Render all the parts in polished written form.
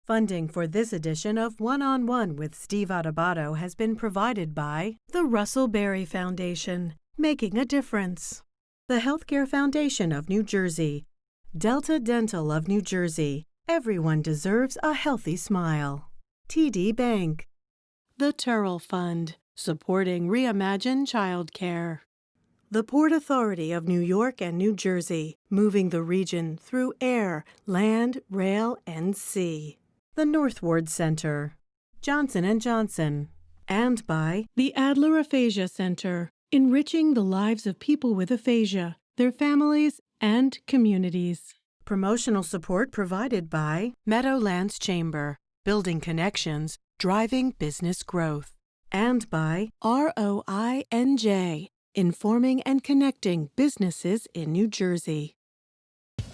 Funding for this edition of One-on-One with Steve Adubato has been provided by the Russ Berrie Foundation, Making a Difference, the Healthcare Foundation of New Jersey, Delta Dental of New Jersey. Everyone deserves a healthy smile. TD Bank. The Turrell Fund, supporting Reimagine Childcare. The Port Authority of New York and New Jersey, moving the region through air, land, rail, and sea. The Northward Center, Johnson & Johnson, and by the Adler Aphasia Center, enriching the lives of people with aphasia, their families, and communities. Promotional support provided by Meadowlands Chamber, building connections, driving business growth, and by ROINJ, informing and connecting businesses in New Jersey.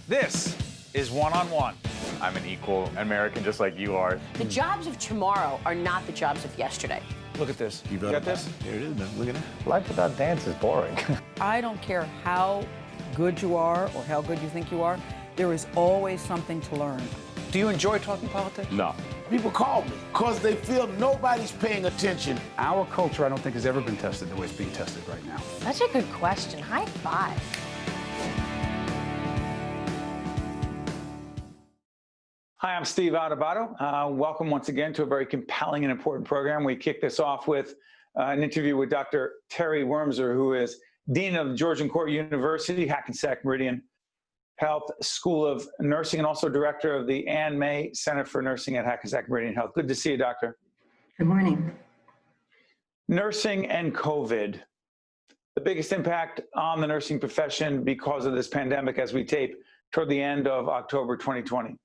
This is One-on-One. I'm an equal American just like you are. The jobs of tomorrow are not the jobs of yesterday. Look at this. You got this? Here it is, man. Look at that. Life without dance is boring. I don't care how good you are or how good you think you are, there is always something to learn. Do you enjoy talking politics? No. People call me because they feel nobody's paying attention. Our culture, I don't think, has ever been tested the way it's being tested right now. Such a good question. High five. Hi, I'm Steve Adubato. Welcome once again to a very compelling and important program. We kick this off with an interview with Dr. Teri Wurmser, who is Dean of Georgian Court University, Hackensack Meridian Health School of Nursing, and also Director of the Ann May Center for Nursing at Hackensack Meridian Health. Good to see you, Doctor. Good morning. Nursing and COVID. The biggest impact on the nursing profession because of this pandemic as we tape toward the end of October 2020.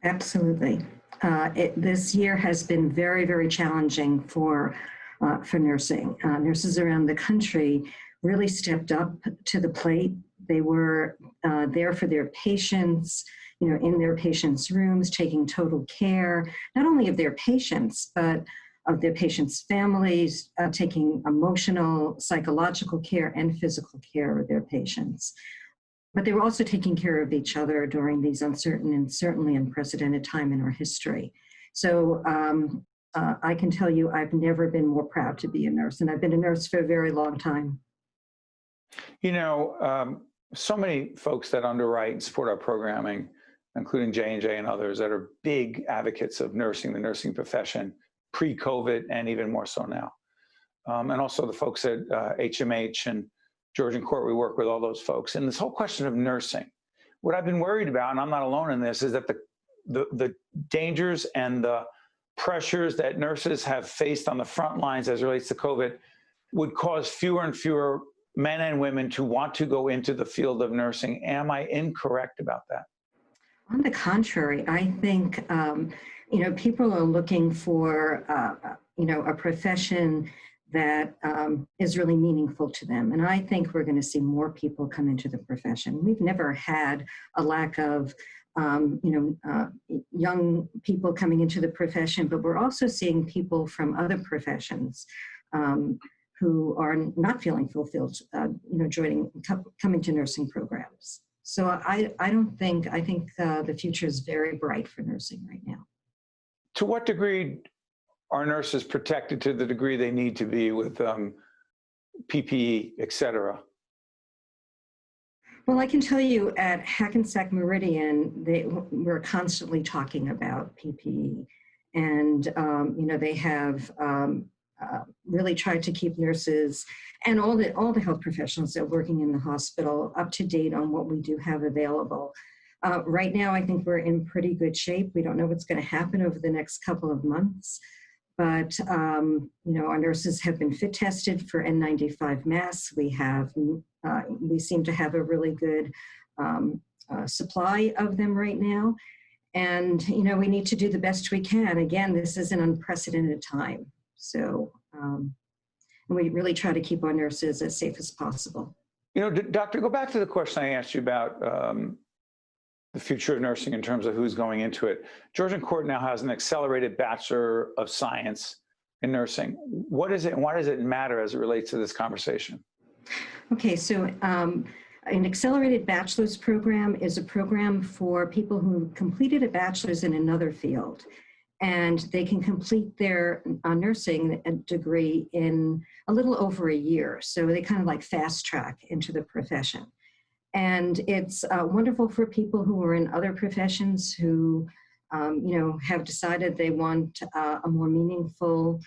Absolutely. This year has been very, very challenging for nursing. Nurses around the country really stepped up to the plate. They were there for their patients, in their patients' rooms, taking total care, not only of their patients, but of their patients' families, taking emotional, psychological care and physical care of their patients. But they were also taking care of each other during these uncertain and certainly unprecedented time in our history. So I can tell you I've never been more proud to be a nurse, and I've been a nurse for a very long time. So many folks that underwrite and support our programming, including J&J and others, that are big advocates of nursing, the nursing profession, pre-COVID and even more so now. And also the folks at HMH and Georgian Court, we work with all those folks. And this whole question of nursing, what I've been worried about, and I'm not alone in this, is that the dangers and the pressures that nurses have faced on the front lines as it relates to COVID would cause fewer and fewer men and women to want to go into the field of nursing. Am I incorrect about that? On the contrary, I think, people are looking for, a profession that is really meaningful to them. And I think we're going to see more people come into the profession. We've never had a lack of, young people coming into the profession, but we're also seeing people from other professions who are not feeling fulfilled, coming to nursing programs. So I think the future is very bright for nursing right now. To what degree are nurses protected to the degree they need to be with PPE, et cetera? Well, I can tell you at Hackensack Meridian, we're constantly talking about PPE. And, they have really tried to keep nurses and all the health professionals that are working in the hospital up to date on what we do have available. Right now, I think we're in pretty good shape. We don't know what's going to happen over the next couple of months. But, our nurses have been fit tested for N95 masks. We seem to have a really good supply of them right now. And, we need to do the best we can. Again, this is an unprecedented time. So we really try to keep our nurses as safe as possible. Doctor, go back to the question I asked you about the future of nursing in terms of who's going into it. Georgian Court now has an Accelerated Bachelor of Science in nursing. What is it and why does it matter as it relates to this conversation? Okay, so An Accelerated Bachelor's program is a program for people who completed a bachelor's in another field, and they can complete their nursing degree in a little over a year. So they kind of like fast track into the profession. And it's wonderful for people who are in other professions who, have decided they want a more meaningful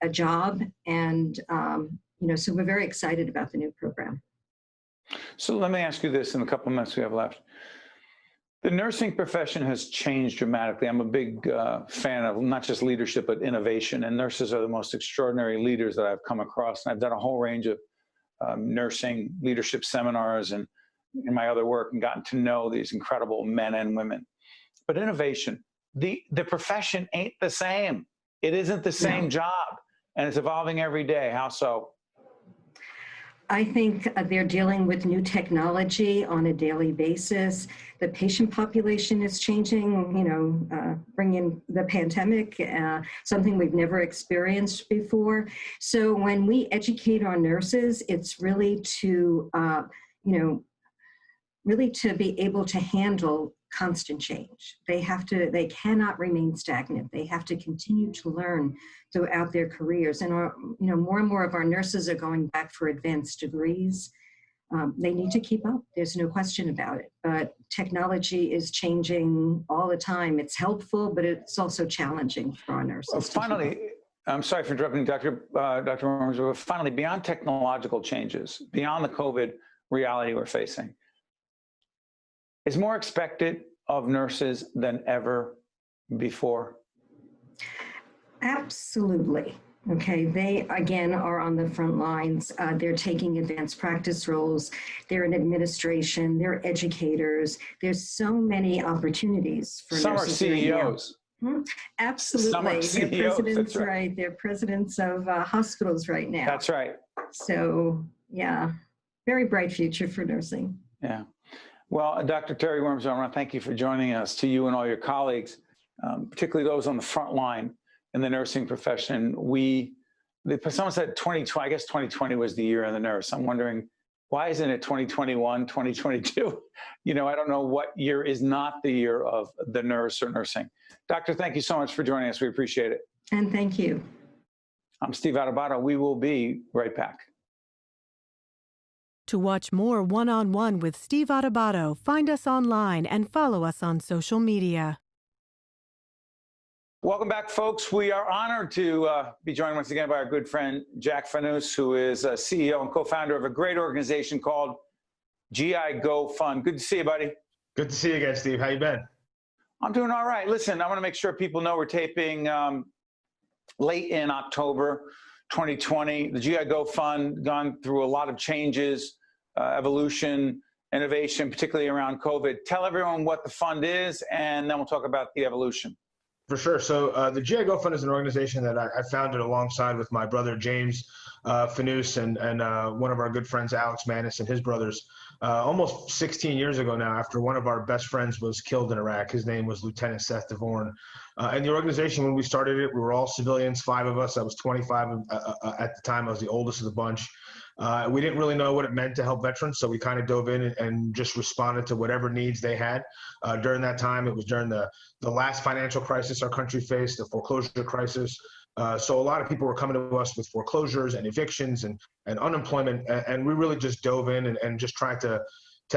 a job. And, so we're very excited about the new program. So let me ask you this in the couple of minutes we have left. The nursing profession has changed dramatically. I'm a big fan of not just leadership, but innovation. And nurses are the most extraordinary leaders that I've come across. And I've done a whole range of nursing leadership seminars and in my other work and gotten to know these incredible men and women. But innovation, the profession ain't the same. It isn't the same job. And it's evolving every day. How so? I think they're dealing with new technology on a daily basis. The patient population is changing, bringing the pandemic, something we've never experienced before. So when we educate our nurses, it's really to, really to be able to handle constant change. They cannot remain stagnant. They have to continue to learn throughout their careers. And more and more of our nurses are going back for advanced degrees. They need to keep up. There's no question about it. But technology is changing all the time. It's helpful, but it's also challenging for our nurses. Finally, I'm sorry for interrupting, Dr. Wurmser, but finally, beyond technological changes, beyond the COVID reality we're facing, is more expected of nurses than ever before? Absolutely. Okay, they again are on the front lines. They're taking advanced practice roles. They're in administration. They're educators. There's so many opportunities for some nurses. Some are CEOs. Right now. Absolutely. Some are CEOs. They're presidents, that's right? They're presidents of hospitals right now. That's right. So, yeah, very bright future for nursing. Yeah. Well, Dr. Teri Wurmser, I want to thank you for joining us, to you and all your colleagues, particularly those on the front line in the nursing profession. Someone said 2020, I guess 2020 was the year of the nurse. I'm wondering, why isn't it 2021, 2022? I don't know what year is not the year of the nurse or nursing. Doctor, thank you so much for joining us. We appreciate it. And thank you. I'm Steve Adubato. We will be right back. To watch more One-on-One with Steve Adubato, find us online and follow us on social media. Welcome back, folks. We are honored to be joined once again by our good friend, Jack Fanous, who is CEO and co-founder of a great organization called GI Go Fund. Good to see you, buddy. Good to see you again, Steve. How you been? I'm doing all right. Listen, I want to make sure people know we're taping late in October 2020. The GI Go Fund gone through a lot of changes, evolution, innovation, particularly around COVID. Tell everyone what the fund is, and then we'll talk about the evolution. For sure. So the GI Go Fund is an organization that I founded alongside with my brother, James Fanous, and one of our good friends, Alex Manis, and his brothers, almost 16 years ago now, after one of our best friends was killed in Iraq. His name was Lieutenant Seth DeVorn. And the organization, when we started it, we were all civilians, 5 of us. I was 25 at the time. I was the oldest of the bunch. We didn't really know what it meant to help veterans, so we kind of dove in and just responded to whatever needs they had. During that time, it was during the last financial crisis our country faced, the foreclosure crisis. So a lot of people were coming to us with foreclosures and evictions and unemployment, and we really just dove in and just tried to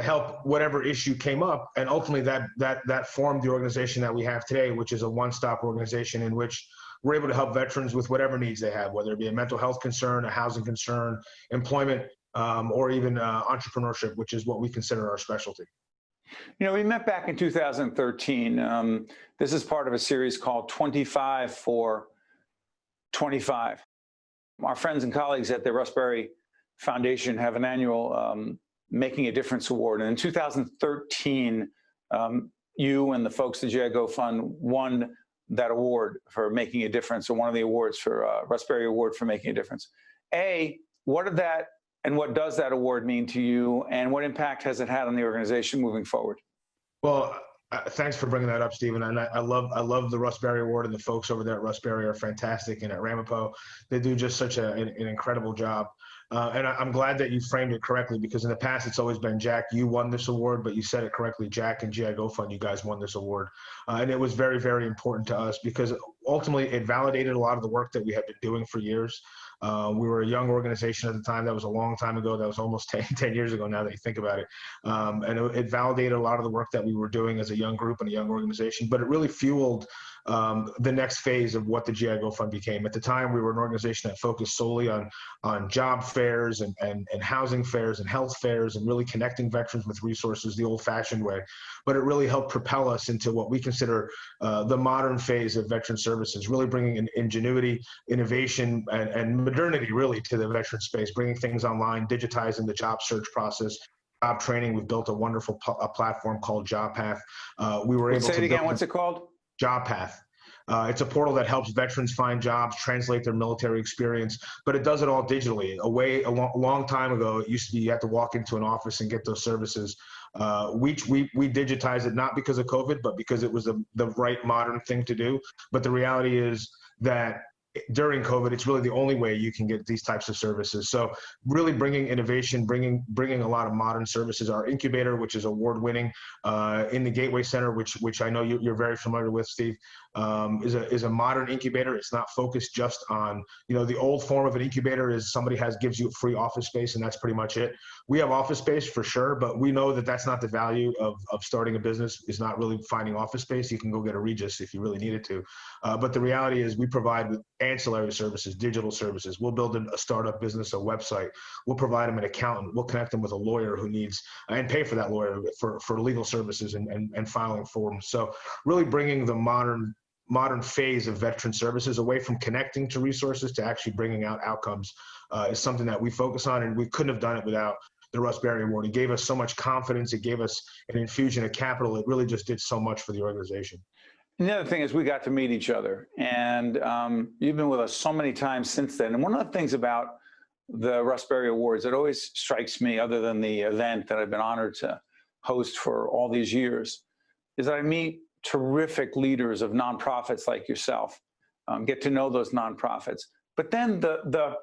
help whatever issue came up. And ultimately that formed the organization that we have today, which is a one-stop organization in which we're able to help veterans with whatever needs they have, whether it be a mental health concern, a housing concern, employment, or even entrepreneurship, which is what we consider our specialty. We met back in 2013. This is part of a series called 25 for 25. Our friends and colleagues at the Russ Berrie Foundation have an annual Making a Difference Award. And in 2013, you and the folks at GI Go Fund won that award for making a difference, or one of the awards for Russ Berrie Award for making a difference. What did that and what does that award mean to you, and what impact has it had on the organization moving forward? Well, thanks for bringing that up, Stephen. And I love the Russ Berrie Award, and the folks over there at Russ Berrie are fantastic, and at Ramapo, they do just such an incredible job. And I'm glad that you framed it correctly, because in the past it's always been, Jack, you won this award, but you said it correctly, Jack and GI Go Fund, you guys won this award. And it was very, very important to us because ultimately it validated a lot of the work that we had been doing for years. We were a young organization at the time. That was a long time ago. That was almost 10 years ago now that you think about it. And it validated a lot of the work that we were doing as a young group and a young organization, but it really fueled the next phase of what the GI Go Fund became. At the time, we were an organization that focused solely on job fairs and housing fairs and health fairs and really connecting veterans with resources the old-fashioned way. But it really helped propel us into what we consider the modern phase of veteran services, really bringing in ingenuity, innovation, and modernity really to the veteran space, bringing things online, digitizing the job search process, job training. We've built a wonderful platform called JobPath. We were able to say it again. What's it called? JobPath. It's a portal that helps veterans find jobs, translate their military experience, but it does it all digitally. A long time ago, it used to be you had to walk into an office and get those services. We digitized it not because of COVID, but because it was the right modern thing to do. But the reality is that during COVID, it's really the only way you can get these types of services. So really bringing innovation, bringing a lot of modern services. Our incubator, which is award-winning in the Gateway Center, which I know you're very familiar with, Steve, is a modern incubator. It's not focused just on, the old form of an incubator is somebody gives you free office space and that's pretty much it. We have office space for sure, but we know that that's not the value of starting a business, is not really finding office space. You can go get a Regis if you really needed to. But the reality is we provide with ancillary services, digital services. We'll build a startup business, a website. We'll provide them an accountant. We'll connect them with a lawyer who needs, and pay for that lawyer for legal services and filing forms. So really bringing the modern phase of veteran services away from connecting to resources to actually bringing out outcomes is something that we focus on, and we couldn't have done it without the Russ Berrie Award. It gave us so much confidence. It gave us an infusion of capital. It really just did so much for the organization. And the other thing is we got to meet each other, and you've been with us so many times since then. And one of the things about the Russ Berrie Awards that always strikes me, other than the event that I've been honored to host for all these years, is that I meet terrific leaders of nonprofits like yourself, get to know those nonprofits. But then the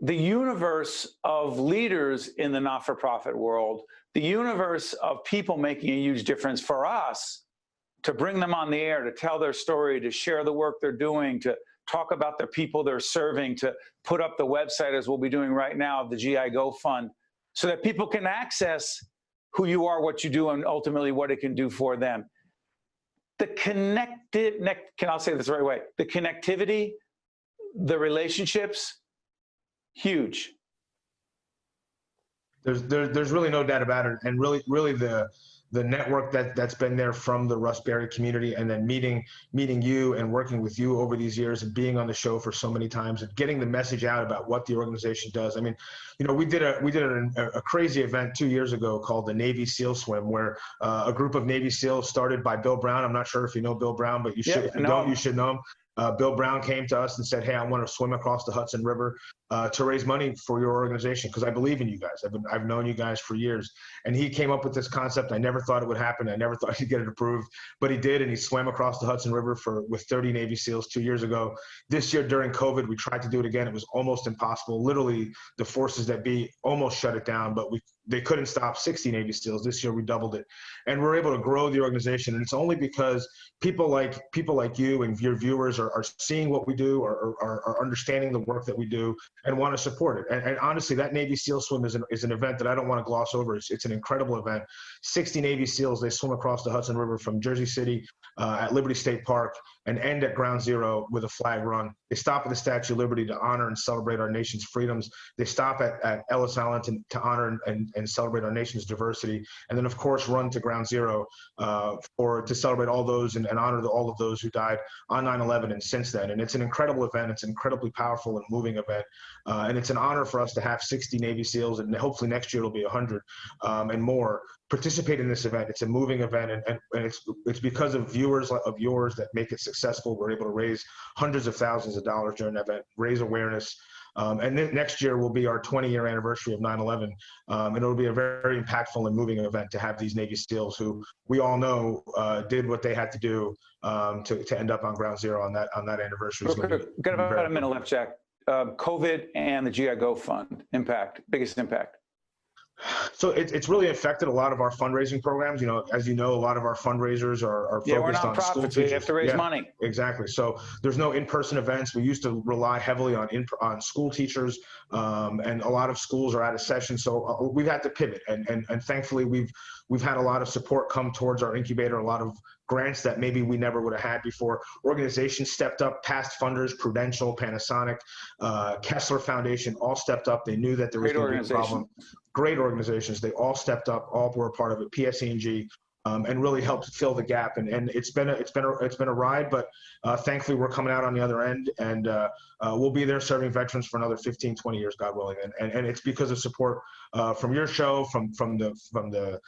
universe of leaders in the not-for-profit world, the universe of people making a huge difference for us, to bring them on the air, to tell their story, to share the work they're doing, to talk about the people they're serving, to put up the website, as we'll be doing right now, of the GI Go Fund, so that people can access who you are, what you do, and ultimately what it can do for them. I'll say this the right way, the connectivity, the relationships, huge. There's really no doubt about it. And really the network that's been there from the Russ Berrie community, and then meeting you and working with you over these years and being on the show for so many times and getting the message out about what the organization does. I mean, we did a crazy event 2 years ago called the Navy SEAL Swim, where a group of Navy SEALs started by Bill Brown. I'm not sure if you know Bill Brown, but you should. If you don't, you should know him. Bill Brown came to us and said, "Hey, I want to swim across the Hudson River to raise money for your organization because I believe in you guys. I've known you guys for years." And he came up with this concept. I never thought it would happen. I never thought he'd get it approved, but he did, and he swam across the Hudson River with 30 Navy SEALs 2 years ago. This year during COVID, we tried to do it again. It was almost impossible. Literally, the forces that be almost shut it down, but they couldn't stop 60 Navy SEALs. This year we doubled it, and we're able to grow the organization. And it's only because people like you and your viewers are seeing what we do, or are understanding the work that we do, and want to support it. And honestly, that Navy SEAL swim is an event that I don't want to gloss over. It's an incredible event. 60 Navy SEALs, they swim across the Hudson River from Jersey City at Liberty State Park and end at Ground Zero with a flag run. They stop at the Statue of Liberty to honor and celebrate our nation's freedoms. They stop at Ellis Island to honor and celebrate our nation's diversity. And then, of course, run to Ground Zero to celebrate all those and honor all of those who died on 9/11 and since then. And it's an incredible event. It's an incredibly powerful and moving event. And it's an honor for us to have 60 Navy SEALs, and hopefully next year it'll be 100 and more, participate in this event. It's a moving event, and it's because of viewers of yours that make it successful. We're able to raise hundreds of thousands of dollars during that event, raise awareness. And then next year will be our 20-year anniversary of 9/11. And it'll be a very impactful and moving event to have these Navy SEALs, who we all know did what they had to do to end up on Ground Zero on that anniversue. Got about a minute left, Jack. COVID and the GI Go Fund impact, biggest impact? So it's really affected a lot of our fundraising programs. You know, as you know, a lot of our fundraisers are focused on school teachers. We have to raise money. Exactly. So there's no in-person events. We used to rely heavily on school teachers, and a lot of schools are out of session. So we've had to pivot, and thankfully we've had a lot of support come towards our incubator, a lot of grants that maybe we never would have had before. Organizations stepped up, past funders, Prudential, Panasonic, Kessler Foundation, all stepped up. They knew that there was going to be a problem. Great organizations. They all stepped up, all were a part of it, PSE&G, and really helped fill the gap. And it's been a ride, but thankfully we're coming out on the other end, and we'll be there serving veterans for another 15, 20 years, God willing. And it's because of support from your show, from the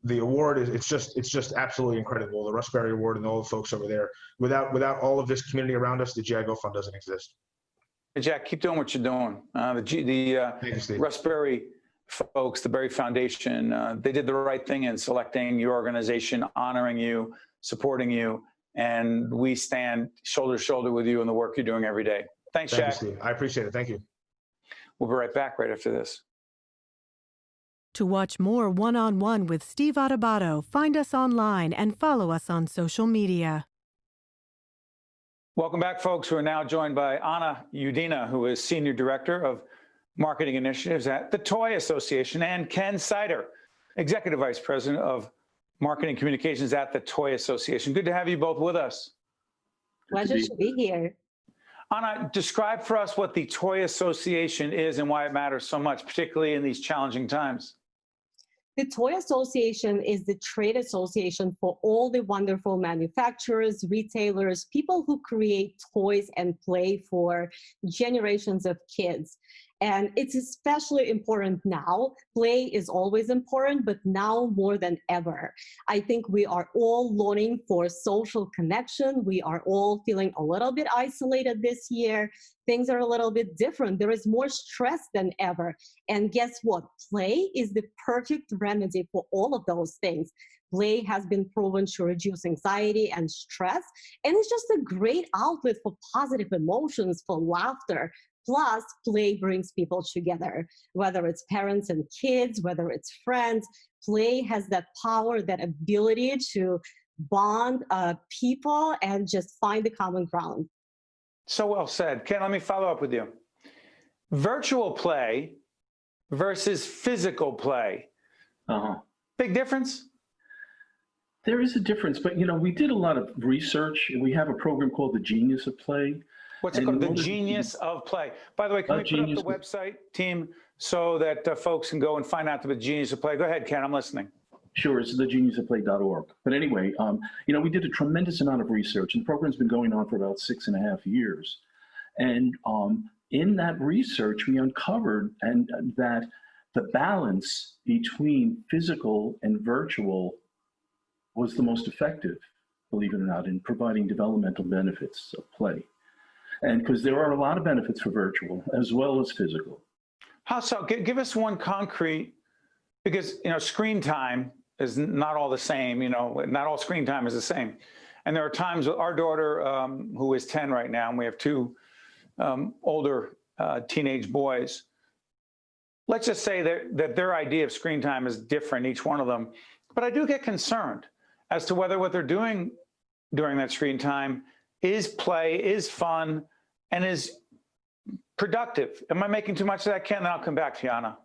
award. It's just absolutely incredible. The Russ Berrie Award and all the folks over there. Without all of this community around us, the GI Go Fund doesn't exist. Hey, Jack, keep doing what you're doing. Thank you, Steve. Russ Berrie folks, the Berrie Foundation, they did the right thing in selecting your organization, honoring you, supporting you, and we stand shoulder to shoulder with you in the work you're doing every day. Thanks, Jack. Thank you, Steve. I appreciate it. Thank you. We'll be right back right after this. To watch more one-on-one with Steve Adubato, find us online and follow us on social media. Welcome back, folks. We're now joined by Anna Yudina, who is Senior Director of Marketing Initiatives at the Toy Association, and Ken Seiter, Executive Vice President of Marketing Communications at the Toy Association. Good to have you both with us. Pleasure to be here. Anna, describe for us what the Toy Association is and why it matters so much, particularly in these challenging times. The Toy Association is the trade association for all the wonderful manufacturers, retailers, people who create toys and play for generations of kids. And it's especially important now. Play is always important, but now more than ever. I think we are all longing for social connection. We are all feeling a little bit isolated this year. Things are a little bit different. There is more stress than ever. And guess what? Play is the perfect remedy for all of those things. Play has been proven to reduce anxiety and stress, and it's just a great outlet for positive emotions, for laughter. Plus, play brings people together, whether it's parents and kids, whether it's friends. Play has that power, that ability to bond people and just find the common ground. So well said. Ken, let me follow up with you. Virtual play versus physical play. Big difference? There is a difference, but we did a lot of research. We have a program called the Genius of Play. What's it called? The Genius of Play. By the way, can we put up the website, team, so that folks can go and find out the Genius of Play? Go ahead, Ken, I'm listening. Sure, it's thegeniusofplay.org. But anyway, we did a tremendous amount of research, and the program's been going on for about 6.5 years. And in that research, we uncovered that the balance between physical and virtual was the most effective, believe it or not, in providing developmental benefits of play. And because there are a lot of benefits for virtual as well as physical. How so? Give us one concrete, because screen time is not all the same. Not all screen time is the same. And there are times with our daughter, who is 10 right now, and we have two older teenage boys. Let's just say that their idea of screen time is different, each one of them. But I do get concerned as to whether what they're doing during that screen time is play, is fun, and is productive. Am I making too much of that, Ken? Then I'll come back to you, Anna.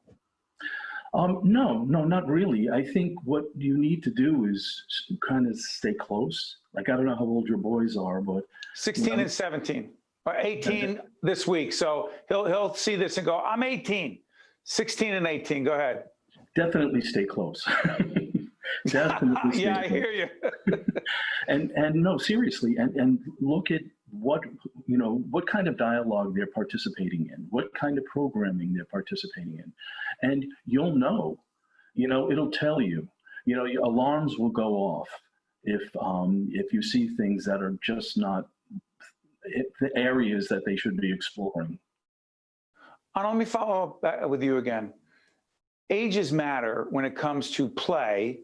No, not really. I think what you need to do is kind of stay close. Like, I don't know how old your boys are, but 16 and 17, or 18 this week. So he'll see this and go, I'm 18, 16 and 18. Go ahead. Definitely stay close. Definitely stay yeah, close. I hear you. and no, seriously, and look at what kind of dialogue they're participating in, what kind of programming they're participating in. And you'll know, it'll tell you, alarms will go off if you see things that are just not the areas that they should be exploring. And let me follow up with you again. Ages matter when it comes to play,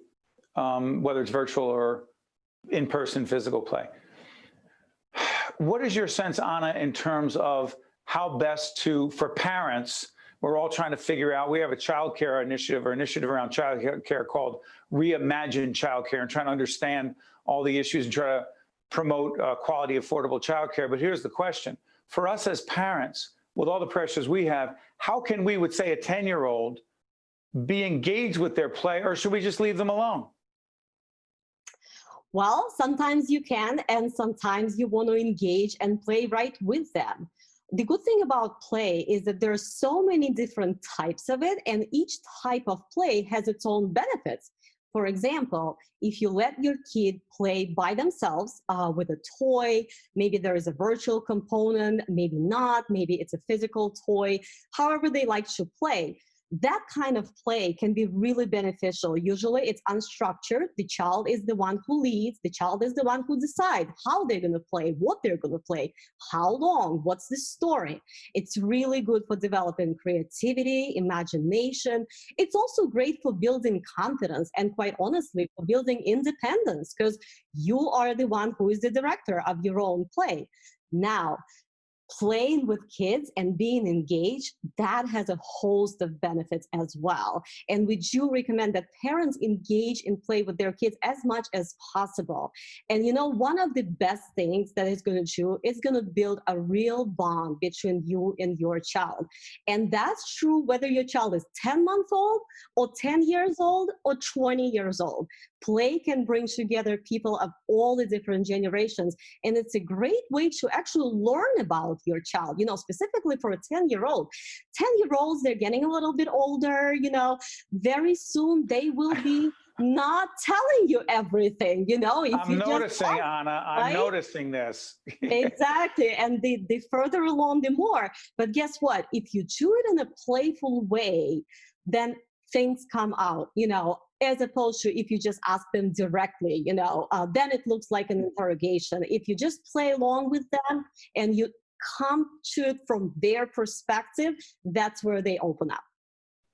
whether it's virtual or in-person physical play. What is your sense, Anna, in terms of how best to, for parents, we're all trying to figure out, we have a child care initiative or initiative around child care called Reimagine Childcare, and trying to understand all the issues and try to promote quality, affordable childcare. But here's the question. For us as parents, with all the pressures we have, how can we, with say a 10-year-old, be engaged with their play, or should we just leave them alone? Well, sometimes you can, and sometimes you want to engage and play right with them. The good thing about play is that there are so many different types of it, and each type of play has its own benefits. For example, if you let your kid play by themselves with a toy, maybe there is a virtual component, maybe not, maybe it's a physical toy, however they like to play, that kind of play can be really beneficial. Usually it's unstructured. The child is the one who leads. The child is the one who decides how they're going to play, what they're going to play, how long, what's the story. It's really good for developing creativity, imagination. It's also great for building confidence and, quite honestly, for building independence, because you are the one who is the director of your own play. Now, playing with kids and being engaged, that has a host of benefits as well. And we do recommend that parents engage and play with their kids as much as possible. And you know, one of the best things that it's going to do is going to build a real bond between you and your child. And that's true whether your child is 10 months old or 10 years old or 20 years old. Play can bring together people of all the different generations. And it's a great way to actually learn about your child, you know, specifically for a 10-year-old. 10-year-olds, they're getting a little bit older, you know, very soon they will be not telling you everything, you know. If I'm you noticing, just, Anna, I'm right? noticing this. Exactly. And the further along, the more. But guess what? If you do it in a playful way, then things come out, you know, as opposed to if you just ask them directly, you know, then it looks like an interrogation. If you just play along with them and you come to it from their perspective, that's where they open up.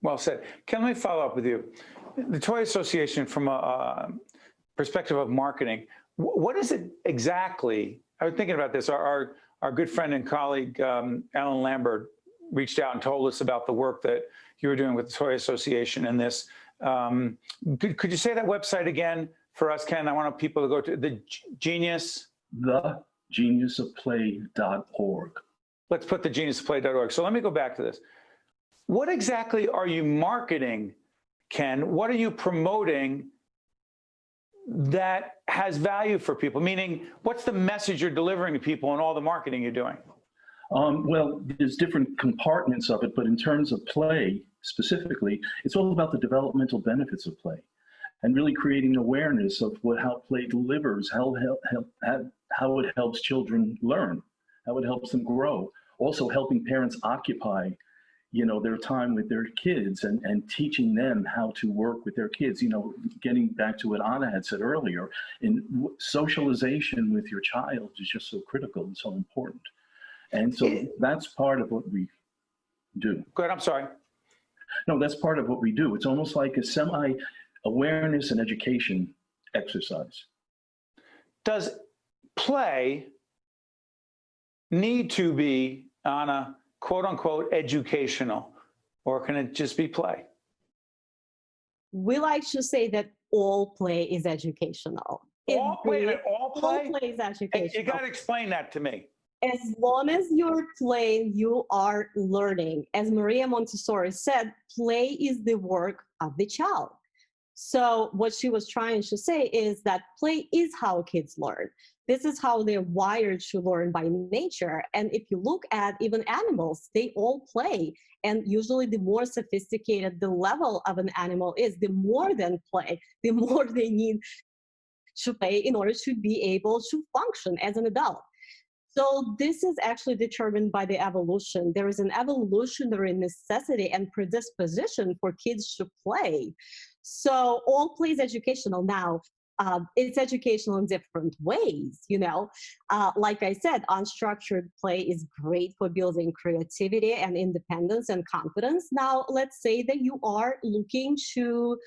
Well said. Can I follow up with you? The Toy Association, from a perspective of marketing, what is it exactly? I was thinking about this. Our good friend and colleague, Alan Lambert, reached out and told us about the work that you were doing with the Toy Association and this. Could you say that website again for us, Ken? I want people to go to the Genius. thegeniusofplay.org. Let's put the geniusofplay.org. So let me go back to this. What exactly are you marketing, Ken? What are you promoting that has value for people? Meaning, what's the message you're delivering to people in all the marketing you're doing? Well, there's different compartments of it, but in terms of play specifically, it's all about the developmental benefits of play and really creating awareness of how play delivers, how it helps children learn, how it helps them grow. Also helping parents occupy, you know, their time with their kids and teaching them how to work with their kids. You know, getting back to what Anna had said earlier, socialization with your child is just so critical and so important. And so that's part of what we do. Go ahead, I'm sorry. No, that's part of what we do. It's almost like a semi-awareness and education exercise. Does play need to be on a quote-unquote educational, or can it just be play? We like to say that all play is educational. Wait a minute, all play? All play is educational. You got to explain that to me. As long as you're playing, you are learning. As Maria Montessori said, play is the work of the child. So what she was trying to say is that play is how kids learn. This is how they're wired to learn by nature. And if you look at even animals, they all play. And usually the more sophisticated the level of an animal is, the more than play, the more they need to play in order to be able to function as an adult. So this is actually determined by the evolution. There is an evolutionary necessity and predisposition for kids to play. So all play is educational. Now, it's educational in different ways, you know. Like I said, unstructured play is great for building creativity and independence and confidence. Now, let's say that you are looking to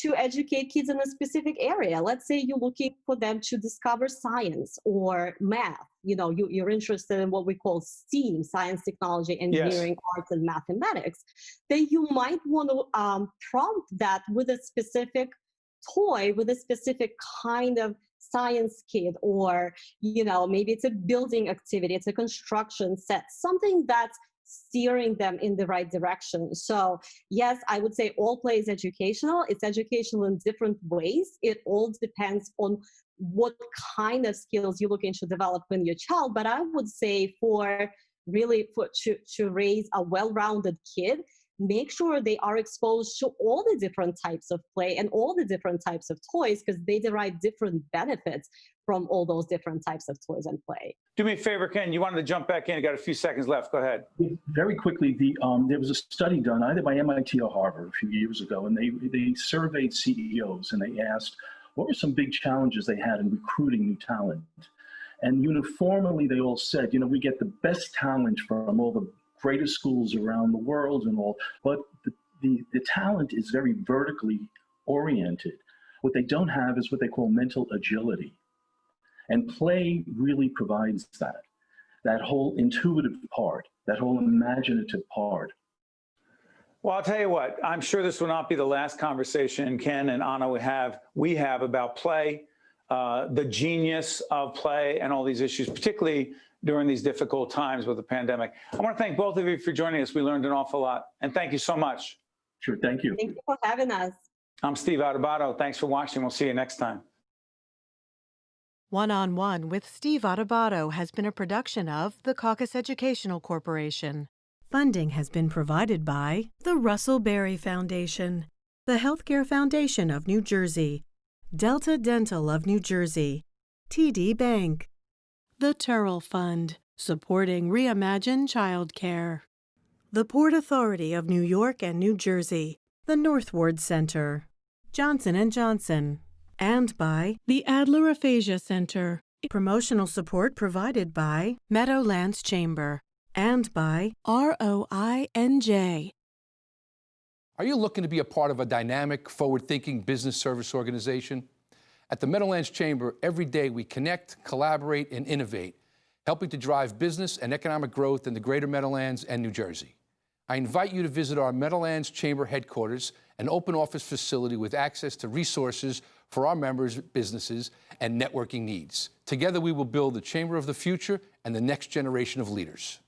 to educate kids in a specific area. Let's say you're looking for them to discover science or math. You know, you're interested in what we call STEAM, science, technology, engineering, arts, and mathematics. Then you might want to prompt that with a specific toy, with a specific kind of science kit, or, you know, maybe it's a building activity, it's a construction set, something that's steering them in the right direction. So yes, I would say all play is educational. It's educational in different ways. It all depends on what kind of skills you're looking to develop in your child. But I would say to raise a well-rounded kid, make sure they are exposed to all the different types of play and all the different types of toys, because they derive different benefits from all those different types of toys and play. Do me a favor, Ken. You wanted to jump back in. You got a few seconds left. Go ahead. Very quickly, there was a study done either by MIT or Harvard a few years ago, and they surveyed CEOs and they asked what were some big challenges they had in recruiting new talent. And uniformly, they all said, you know, we get the best talent from all the greatest schools around the world and all, but the talent is very vertically oriented. What they don't have is what they call mental agility. And play really provides that whole intuitive part, that whole imaginative part. Well, I'll tell you what, I'm sure this will not be the last conversation Ken and Anna we have about play, the genius of play and all these issues, particularly during these difficult times with the pandemic. I want to thank both of you for joining us. We learned an awful lot. And thank you so much. Sure, thank you. Thank you for having us. I'm Steve Adubato. Thanks for watching. We'll see you next time. One-on-One with Steve Adubato has been a production of the Caucus Educational Corporation. Funding has been provided by the Russell Berrie Foundation, the Healthcare Foundation of New Jersey, Delta Dental of New Jersey, TD Bank, the Turrell Fund, supporting Reimagine Childcare, the Port Authority of New York and New Jersey, the Northward Center, Johnson & Johnson, and by the Adler Aphasia Center. Promotional support provided by Meadowlands Chamber and by ROINJ. Are you looking to be a part of a dynamic, forward-thinking business service organization? At the Meadowlands Chamber, every day we connect, collaborate, and innovate, helping to drive business and economic growth in the greater Meadowlands and New Jersey. I invite you to visit our Meadowlands Chamber headquarters, an open office facility with access to resources for our members' businesses and networking needs. Together we will build the Chamber of the future and the next generation of leaders.